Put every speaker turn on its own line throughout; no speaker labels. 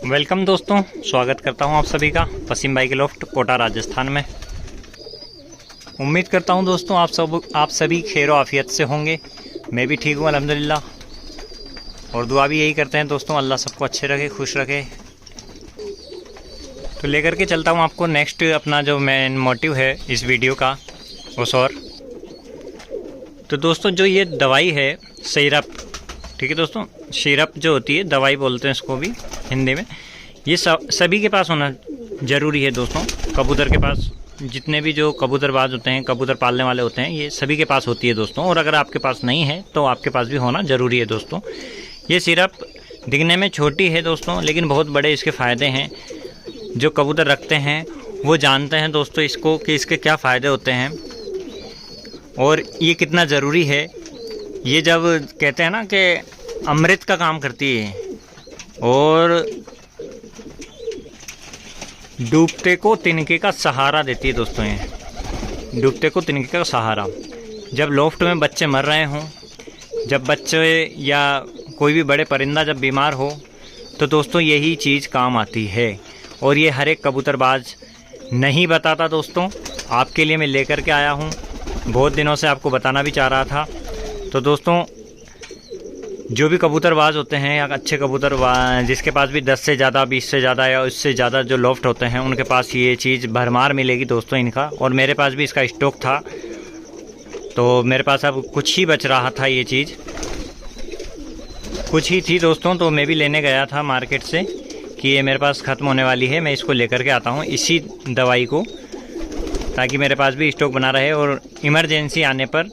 Welcome दोस्तों, स्वागत करता हूं आप सभी का वसीम भाई के लॉफ्ट कोटा राजस्थान में। उम्मीद करता हूं दोस्तों आप सभी खैर आफियत से होंगे। मैं भी ठीक हूं अल्हम्दुलिल्लाह, और दुआ भी यही करते हैं दोस्तों, अल्लाह सबको अच्छे रखे, खुश रखे। तो लेकर के चलता हूं आपको नेक्स्ट अपना जो मेन मोटिव है इस वीडियो का उस और। तो दोस्तों जो ये दवाई है सिरप, ठीक है दोस्तों, सिरप जो होती है दवाई बोलते हैं इसको भी हिंदी में, ये सभी के पास होना ज़रूरी है दोस्तों। कबूतर के पास जितने भी जो कबूतरबाज होते हैं, कबूतर पालने वाले होते हैं, ये सभी के पास होती है दोस्तों। और अगर आपके पास नहीं है तो आपके पास भी होना ज़रूरी है दोस्तों। ये सिरप दिखने में छोटी है दोस्तों, लेकिन बहुत बड़े इसके फ़ायदे हैं। जो कबूतर रखते हैं वो जानते हैं दोस्तों इसको कि इसके क्या फ़ायदे होते हैं और ये कितना ज़रूरी है। ये जब कहते हैं ना कि अमृत का काम करती है और डूबते को तिनके का सहारा देती है दोस्तों। ये डूबते को तिनके का सहारा, जब लॉफ्ट में बच्चे मर रहे हों, जब बच्चे या कोई भी बड़े परिंदा जब बीमार हो, तो दोस्तों यही चीज़ काम आती है। और ये हर एक कबूतरबाज नहीं बताता दोस्तों, आपके लिए मैं लेकर के आया हूँ। बहुत दिनों से आपको बताना भी चाह रहा था। तो दोस्तों जो भी कबूतरबाज होते हैं या अच्छे कबूतरबाज जिसके पास भी 10 से ज़्यादा, 20 से ज़्यादा या उससे ज़्यादा जो लॉफ्ट होते हैं, उनके पास ये चीज़ भरमार मिलेगी दोस्तों इनका। और मेरे पास भी इसका स्टॉक था, तो मेरे पास अब कुछ ही बच रहा था। ये चीज़ कुछ ही थी दोस्तों, तो मैं भी लेने गया था मार्केट से कि ये मेरे पास ख़त्म होने वाली है, मैं इसको लेकर के आता हूँ इसी दवाई को, ताकि मेरे पास भी स्टॉक बना रहे और इमरजेंसी आने पर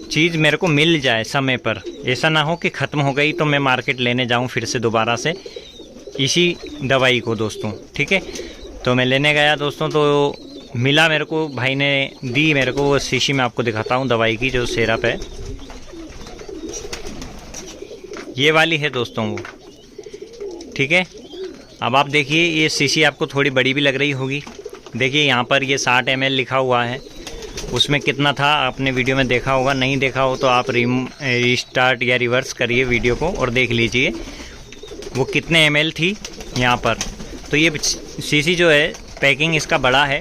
चीज़ मेरे को मिल जाए समय पर। ऐसा ना हो कि ख़त्म हो गई तो मैं मार्केट लेने जाऊं फिर से दोबारा से इसी दवाई को दोस्तों, ठीक है। तो मैं लेने गया दोस्तों, तो मिला मेरे को, भाई ने दी मेरे को वो शीशी में। आपको दिखाता हूं दवाई की जो सिरप है, ये वाली है दोस्तों वो, ठीक है। अब आप देखिए ये शीशी आपको थोड़ी बड़ी भी लग रही होगी। देखिए यहाँ पर ये 60 ml लिखा हुआ है, उसमें कितना था आपने वीडियो में देखा होगा। नहीं देखा हो तो आप रिस्टार्ट या रिवर्स करिए वीडियो को और देख लीजिए वो कितने ml थी यहाँ पर। तो ये शीशी जो है पैकिंग इसका बड़ा है,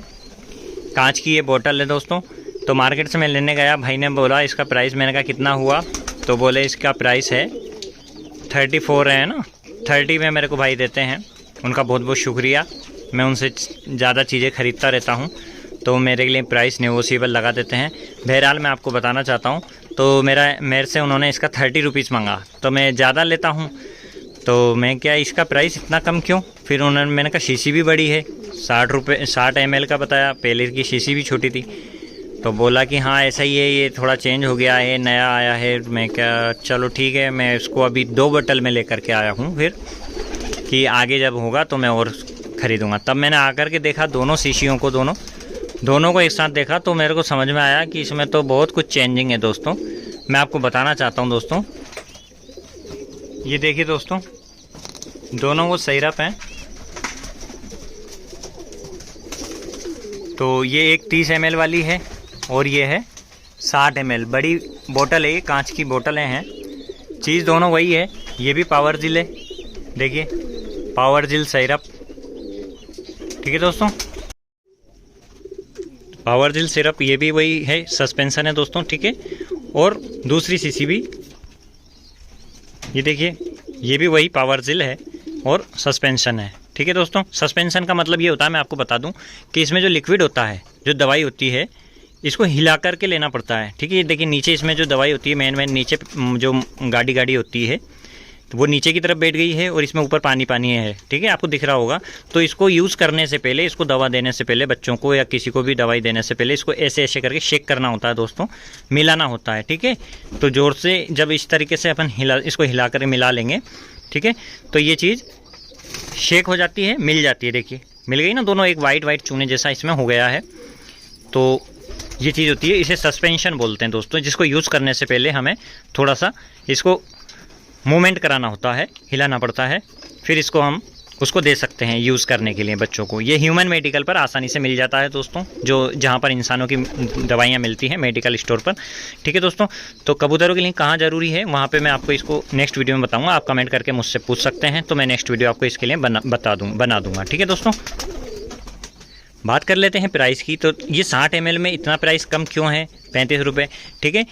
कांच की ये बोतल है दोस्तों। तो मार्केट से मैं लेने गया, भाई ने बोला इसका प्राइस, मैंने कहा कितना हुआ, तो बोले इसका प्राइस है 34 है ना, 30 में मेरे को भाई देते हैं। उनका बहुत बहुत शुक्रिया, मैं उनसे ज़्यादा चीज़ें ख़रीदता रहता हूँ, तो मेरे लिए प्राइस नेगोशिएबल लगा देते हैं। बहरहाल मैं आपको बताना चाहता हूँ, तो मेरे से उन्होंने इसका 30 रुपीज़ मांगा, तो मैं ज़्यादा लेता हूँ, तो मैं क्या इसका प्राइस इतना कम क्यों। फिर मैंने कहा शीशी भी बड़ी है, 60 ml का बताया, पहले की शीशी भी छोटी थी। तो बोला कि हाँ ऐसा ही है, ये थोड़ा चेंज हो गया है, नया आया है। मैं क्या चलो ठीक है, मैं इसको अभी 2 बोतल में लेकर के आया हूँ, फिर कि आगे जब होगा तो मैं और ख़रीदूँगा। तब मैंने आकर के देखा दोनों शीशियों को, दोनों को एक साथ देखा, तो मेरे को समझ में आया कि इसमें तो बहुत कुछ चेंजिंग है दोस्तों। मैं आपको बताना चाहता हूं दोस्तों, ये देखिए दोस्तों, दोनों वो सिरप हैं। तो ये एक 30 ml वाली है और ये है 60 ml, बड़ी बोतल है, ये कांच की बोतलें हैं। चीज़ दोनों वही है। ये भी पावर जिल है, देखिए पावर जिल सिरप, ठीक है दोस्तों। पावर जिल सिरप ये भी वही है, सस्पेंशन है दोस्तों, ठीक है। और दूसरी शीशी भी ये देखिए, ये भी वही पावर जिल है और सस्पेंशन है, ठीक है दोस्तों। सस्पेंशन का मतलब ये होता है, मैं आपको बता दूं कि इसमें जो लिक्विड होता है, जो दवाई होती है, इसको हिला करके लेना पड़ता है, ठीक है। ये देखिए नीचे इसमें जो दवाई होती है, मेन नीचे जो गाड़ी होती है, तो वो नीचे की तरफ बैठ गई है और इसमें ऊपर पानी है, ठीक है, आपको दिख रहा होगा। तो इसको यूज़ करने से पहले, इसको दवा देने से पहले, बच्चों को या किसी को भी दवाई देने से पहले इसको ऐसे ऐसे करके शेक करना होता है दोस्तों, मिलाना होता है, ठीक है। तो ज़ोर से जब इस तरीके से अपन इसको हिला कर मिला लेंगे, ठीक है, तो ये चीज़ शेक हो जाती है, मिल जाती है। देखिए मिल गई ना दोनों, एक वाइट चूने जैसा इसमें हो गया है। तो ये चीज़ होती है, इसे सस्पेंशन बोलते हैं दोस्तों, जिसको यूज़ करने से पहले हमें थोड़ा सा इसको मूवमेंट कराना होता है, हिलाना पड़ता है, फिर इसको हम उसको दे सकते हैं यूज़ करने के लिए बच्चों को। ये ह्यूमन मेडिकल पर आसानी से मिल जाता है दोस्तों, जो जहाँ पर इंसानों की दवाइयाँ मिलती हैं मेडिकल स्टोर पर। ठीक है दोस्तों, तो कबूतरों के लिए कहाँ ज़रूरी है वहाँ पे मैं आपको इसको नेक्स्ट वीडियो में बताऊँगा। आप कमेंट करके मुझसे पूछ सकते हैं, तो मैं नेक्स्ट वीडियो आपको इसके लिए बना दूँगा। ठीक है दोस्तों, बात कर लेते हैं प्राइस की। तो ये 60 ml में इतना प्राइस कम क्यों है, 35 रुपये। ठीक है,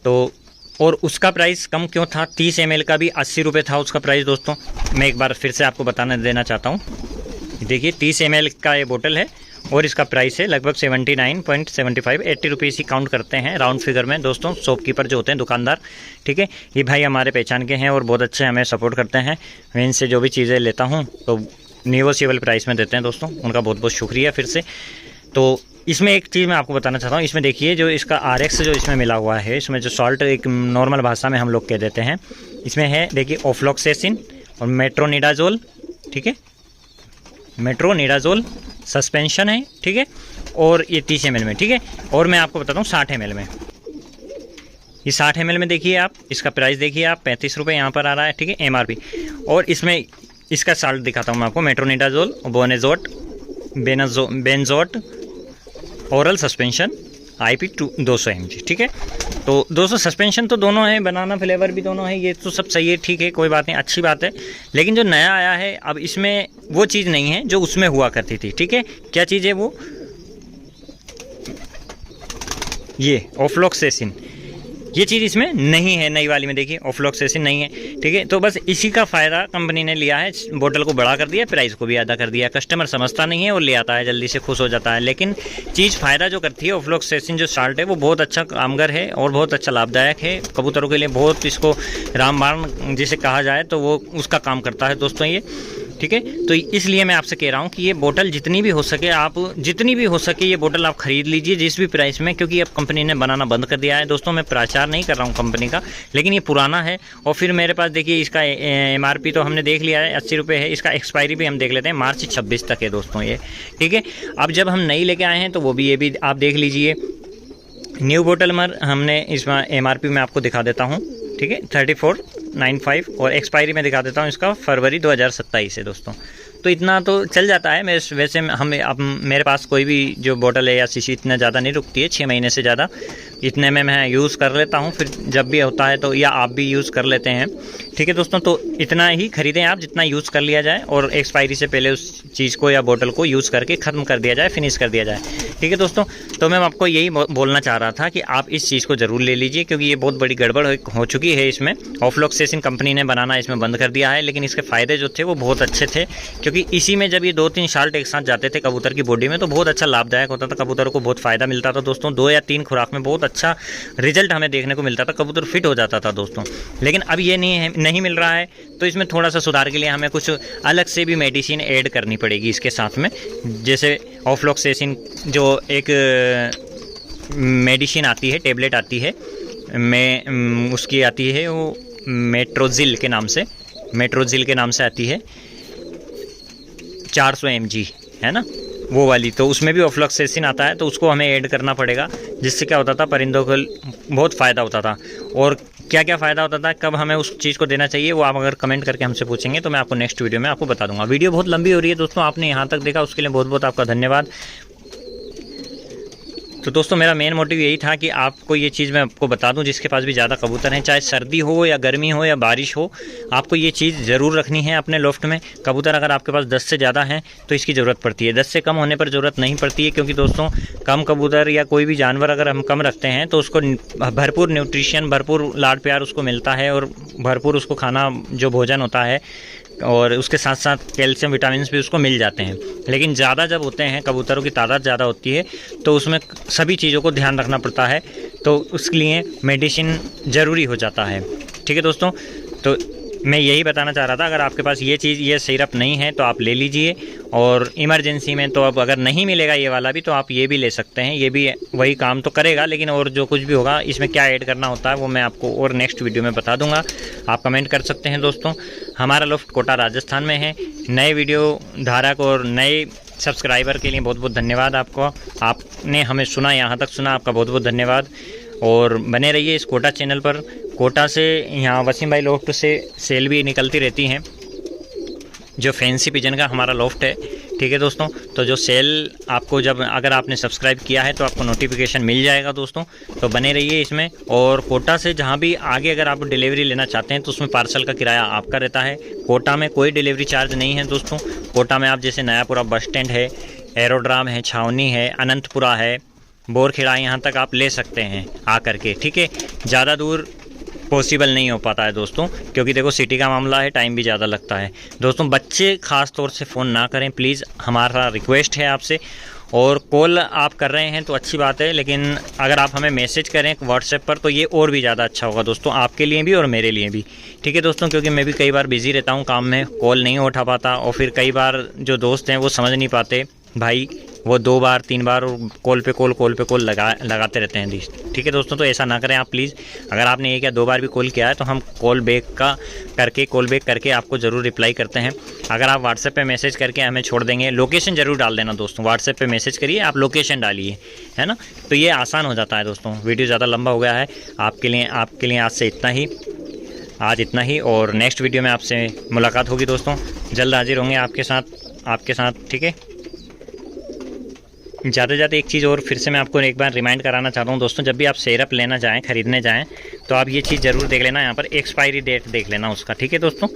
तो और उसका प्राइस कम क्यों था, 30 ml का भी 80 रुपये था उसका प्राइस। दोस्तों मैं एक बार फिर से आपको देना चाहता हूँ। देखिए 30 ml का ये बोतल है और इसका प्राइस है लगभग 79.75, 80 रुपीज़ ही काउंट करते हैं राउंड फिगर में दोस्तों, शॉपकीपर जो होते हैं दुकानदार। ठीक है, ये भाई हमारे पहचान के हैं और बहुत अच्छे हमें सपोर्ट करते हैं। मैं इनसे जो भी चीज़ें लेता हूँ तो नेगोशिएबल प्राइस में देते हैं दोस्तों, उनका बहुत बहुत शुक्रिया फिर से। तो इसमें एक चीज़ मैं आपको बताना चाहता हूँ, इसमें देखिए जो इसका RX जो इसमें मिला हुआ है, इसमें जो सॉल्ट एक नॉर्मल भाषा में हम लोग कह देते हैं, इसमें है देखिए ऑफ्लॉक्सेसिन और मेट्रोनिडाजोल। ठीक है, मेट्रोनिडाजोल सस्पेंशन है। ठीक है, और ये 30 ml में। ठीक है, और मैं आपको बताता हूँ 60 ml में। ये 60 ml में देखिए आप, इसका प्राइस देखिए आप, 35 रुपये यहाँ पर आ रहा है। ठीक है, MRP। और इसमें इसका साल्ट दिखाता हूँ मैं आपको, मेट्रोनिडाजोल, बोनेजोट, benzoate, oral suspension, IP 200 mg। ठीक है, तो 200 सस्पेंशन तो दोनों है, बनाना फ्लेवर भी दोनों है, ये तो सब सही है। ठीक है, कोई बात नहीं, अच्छी बात है। लेकिन जो नया आया है अब इसमें वो चीज़ नहीं है जो उसमें हुआ करती थी। ठीक है, क्या चीज़ है वो, ये ऑफ्लॉक्सेसिन, ये चीज़ इसमें नहीं है नई वाली में। देखिए ऑफ्लॉक्सेसिन नहीं है। ठीक है, तो बस इसी का फ़ायदा कंपनी ने लिया है, बोतल को बड़ा कर दिया, प्राइस को भी आधा कर दिया। कस्टमर समझता नहीं है और ले आता है, जल्दी से खुश हो जाता है। लेकिन चीज़ फ़ायदा जो करती है, ऑफ्लॉक्सेसिन जो साल्ट है वो बहुत अच्छा कामगर है और बहुत अच्छा लाभदायक है कबूतरों के लिए। बहुत इसको रामबाण जिसे कहा जाए तो वो उसका काम करता है दोस्तों ये। ठीक है, तो इसलिए मैं आपसे कह रहा हूँ कि ये बोतल जितनी भी हो सके ये बोतल आप खरीद लीजिए जिस भी प्राइस में, क्योंकि अब कंपनी ने बनाना बंद कर दिया है दोस्तों। मैं प्रचार नहीं कर रहा हूँ कंपनी का, लेकिन ये पुराना है। और फिर मेरे पास देखिए इसका MRP तो हमने देख लिया है 80 रुपये है, इसका एक्सपायरी भी हम देख लेते हैं, मार्च 26 तक है दोस्तों ये। ठीक है, अब जब हम नई लेके आए हैं तो वो भी ये भी आप देख लीजिए। न्यू बोतल में हमने इसमें MRP में आपको दिखा देता हूँ। ठीक है, 34.95 और एक्सपायरी में दिखा देता हूँ इसका फरवरी 2027 है दोस्तों। तो इतना तो चल जाता है। मैं वैसे हम अब मेरे पास कोई भी जो बोतल है या शीशी इतना ज़्यादा नहीं रुकती है, 6 महीने से ज़्यादा इतने में मैं यूज़ कर लेता हूँ। फिर जब भी होता है तो या आप भी यूज़ कर लेते हैं। ठीक है दोस्तों, तो इतना ही ख़रीदें आप जितना यूज़ कर लिया जाए और एक्सपायरी से पहले उस चीज़ को या बोतल को यूज़ करके ख़त्म कर दिया जाए, फिनिश कर दिया जाए। ठीक है दोस्तों, तो मैं आपको यही बोलना चाह रहा था कि आप इस चीज़ को ज़रूर ले लीजिए, क्योंकि ये बहुत बड़ी गड़बड़ हो चुकी है इसमें। ऑफ्लॉक्सेसिन कंपनी ने बनाना इसमें बंद कर दिया है, लेकिन इसके फ़ायदे जो थे वो बहुत अच्छे थे, क्योंकि इसी में जब ये 2-3 साल्ट एक साथ जाते थे कबूतर की बॉडी में तो बहुत अच्छा लाभदायक होता था, कबूतरों को बहुत फ़ायदा मिलता था दोस्तों। 2 या 3 खुराक में बहुत अच्छा रिजल्ट हमें देखने को मिलता था, कबूतर फिट हो जाता था दोस्तों। लेकिन अब ये नहीं मिल रहा है, तो इसमें थोड़ा सा सुधार के लिए हमें कुछ अलग से भी मेडिसिन ऐड करनी पड़ेगी इसके साथ में। जैसे ऑफ्लॉक्सेसिन जो एक मेडिसिन आती है, टेबलेट आती है, उसकी आती है वो मेट्रोजिल के नाम से आती है, 400 mg है ना वो वाली, तो उसमें भी ऑफ्लॉक्सेसिन आता है, तो उसको हमें ऐड करना पड़ेगा। जिससे क्या होता था, परिंदों को बहुत फ़ायदा होता था। और क्या क्या फ़ायदा होता था, कब हमें उस चीज़ को देना चाहिए, वो आप अगर कमेंट करके हमसे पूछेंगे तो मैं आपको नेक्स्ट वीडियो में आपको बता दूंगा। वीडियो बहुत लंबी हो रही है दोस्तों, आपने यहाँ तक देखा उसके लिए बहुत बहुत आपका धन्यवाद। तो दोस्तों मेरा मेन मोटिव यही था कि आपको ये चीज़ मैं आपको बता दूं, जिसके पास भी ज़्यादा कबूतर हैं, चाहे सर्दी हो या गर्मी हो या बारिश हो, आपको ये चीज़ ज़रूर रखनी है अपने लोफ्ट में। कबूतर अगर आपके पास 10 से ज़्यादा हैं तो इसकी ज़रूरत पड़ती है, 10 से कम होने पर ज़रूरत नहीं पड़ती है, क्योंकि दोस्तों कम कबूतर या कोई भी जानवर अगर हम कम रखते हैं तो उसको भरपूर न्यूट्रिशन, भरपूर लाड प्यार उसको मिलता है और भरपूर उसको खाना जो भोजन होता है और उसके साथ साथ कैल्शियम विटामिन भी उसको मिल जाते हैं। लेकिन ज़्यादा जब होते हैं, कबूतरों की तादाद ज़्यादा होती है, तो उसमें सभी चीज़ों को ध्यान रखना पड़ता है, तो उसके लिए मेडिसिन ज़रूरी हो जाता है। ठीक है दोस्तों, तो मैं यही बताना चाह रहा था, अगर आपके पास ये सिरप नहीं है तो आप ले लीजिए, और इमरजेंसी में तो अब अगर नहीं मिलेगा ये वाला भी तो आप ये भी ले सकते हैं, ये भी वही काम तो करेगा। लेकिन और जो कुछ भी होगा इसमें क्या ऐड करना होता है वो मैं आपको और नेक्स्ट वीडियो में बता दूंगा, आप कमेंट कर सकते हैं दोस्तों। हमारा लोफ्ट कोटा राजस्थान में है। नए वीडियो धारक और नए सब्सक्राइबर के लिए बहुत बहुत धन्यवाद आपको, आपने हमें सुना, यहाँ तक सुना, आपका बहुत बहुत धन्यवाद। और बने रहिए इस कोटा चैनल पर। कोटा से यहाँ वसीम भाई लोफ्ट से सेल भी निकलती रहती हैं, जो फैंसी पिजन का हमारा लॉफ्ट है। ठीक है दोस्तों, तो जो सेल आपको जब अगर आपने सब्सक्राइब किया है तो आपको नोटिफिकेशन मिल जाएगा दोस्तों, तो बने रहिए इसमें। और कोटा से जहाँ भी आगे अगर आप डिलीवरी लेना चाहते हैं तो उसमें पार्सल का किराया आपका रहता है। कोटा में कोई डिलीवरी चार्ज नहीं है दोस्तों। कोटा में आप जैसे नयापुरा बस स्टैंड है, एरोड्राम है, छावनी है, अनंतपुरा है, बोरखेड़ा, यहाँ तक आप ले सकते हैं आकर के। ठीक है, ज़्यादा दूर पॉसिबल नहीं हो पाता है दोस्तों, क्योंकि देखो सिटी का मामला है, टाइम भी ज़्यादा लगता है दोस्तों। बच्चे ख़ास तौर से फ़ोन ना करें प्लीज़, हमारा रिक्वेस्ट है आपसे। और कॉल आप कर रहे हैं तो अच्छी बात है, लेकिन अगर आप हमें मैसेज करें व्हाट्सएप पर तो ये और भी ज़्यादा अच्छा होगा दोस्तों, आपके लिए भी और मेरे लिए भी। ठीक है दोस्तों, क्योंकि मैं भी कई बार बिज़ी रहता हूँ काम में, कॉल नहीं उठा पाता, और फिर कई बार जो दोस्त हैं वो समझ नहीं पाते भाई, वो 2 बार 3 बार कॉल पे कॉल लगाते रहते हैं। ठीक है दोस्तों, तो ऐसा ना करें आप प्लीज़। अगर आपने 1 या 2 बार भी कॉल किया है तो हम कॉल बैक करके आपको ज़रूर रिप्लाई करते हैं। अगर आप व्हाट्सएप पे मैसेज करके हमें छोड़ देंगे, लोकेशन ज़रूर डाल देना दोस्तों। व्हाट्सएप पे मैसेज करिए, आप लोकेशन डालिए, है ना, तो ये आसान हो जाता है दोस्तों। वीडियो ज़्यादा लंबा हो गया है आपके लिए आज से आज इतना ही, और नेक्स्ट वीडियो में आपसे मुलाकात होगी दोस्तों। जल्द हाजिर होंगे आपके साथ। ठीक है, ज़्यादा एक चीज़ और फिर से मैं आपको एक बार रिमाइंड कराना चाहता हूँ दोस्तों, जब भी आप सिरप लेना जाएँ, ख़रीदने जाएँ, तो आप ये चीज़ ज़रूर देख लेना, यहाँ पर एक्सपायरी डेट देख लेना उसका। ठीक है दोस्तों,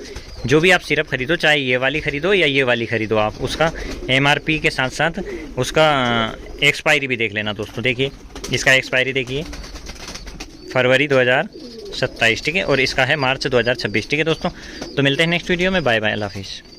जो भी आप सिरप खरीदो, चाहे ये वाली ख़रीदो या ये वाली ख़रीदो, आप उसका MRP के साथ साथ उसका एक्सपायरी भी देख लेना दोस्तों। देखिए, इसका एक्सपायरी देखिए फरवरी 2027, ठीक है, और इसका है मार्च 2026। ठीक है दोस्तों, तो मिलते हैं नेक्स्ट वीडियो में। बाय बाय, अल्लाह हाफिज़।